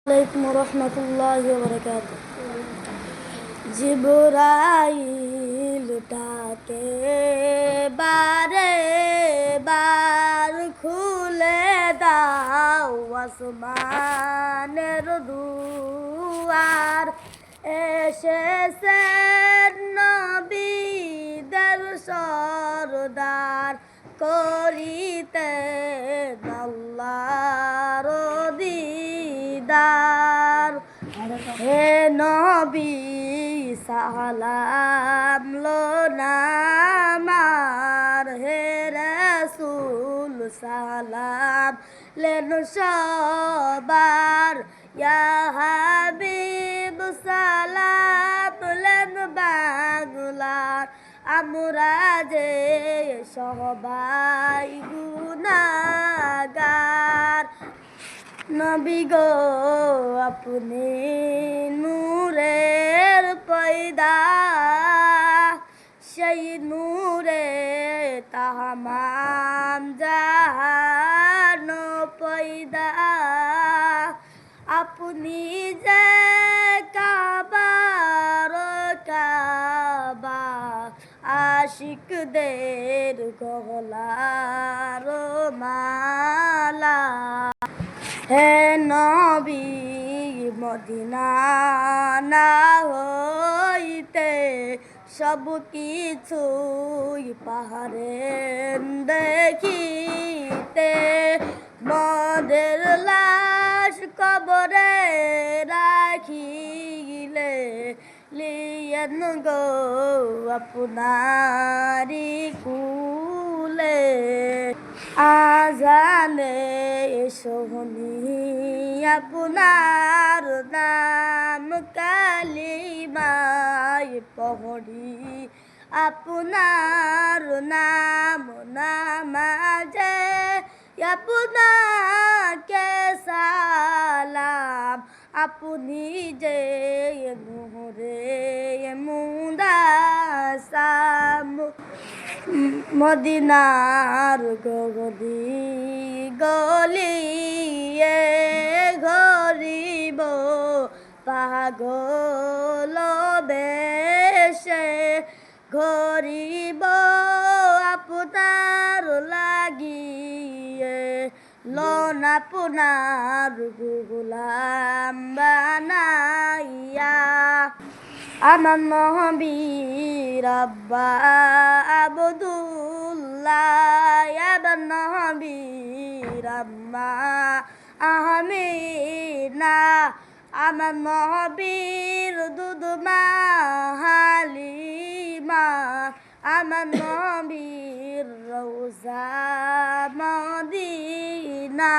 আলাইকুম রহমতুল্লাহি ওয়া বারাকাতুহু। জিবরাইল ডাকে বারে বার, খুলে দাও আসমানের দুয়ার। এসেছেন নবীদের সরদার, করিতে আল্লাহর দিদার। হে নবী সালাম লোনামার, হে রাসূল সালাম লেন সবার। ইয়া হাবিব সালাম লেন বাংলার, আমরা যে সবাই গুনাহগার। নবী গো আপনি নূরের পয়দা, সেই নূরে তামাম জাহান পয়দা। আপনি যে কাবার কাবা, আশিকদের গলার মালা। হে নবী মদিনা না হইতে সব কিছুই পাহাড়েন দেখিতে। মদের লাশ কবরে রাখিলে, লিয়েন গো আপনারি কুলে। আজানে সোহনি আপনার নাম, কালিমায় পড়ি আপনার নাম। নামাজে আপনাকে সালাম, আপনি যে নূরে মুদাসাম। মদিনার গলি গলিয়ে ঘরিব পাগল বেশে, ঘরিব আপনার লাগিয়ে। লন আপনার গোলাম বানাইয়া, আমার নবীর আব্বা আব্দুল্লাহ, আমার নবীর আম্মা আমিনা, আমার নবীর দুধমা হালিমা, আমার নবীর রওজা মদিনা।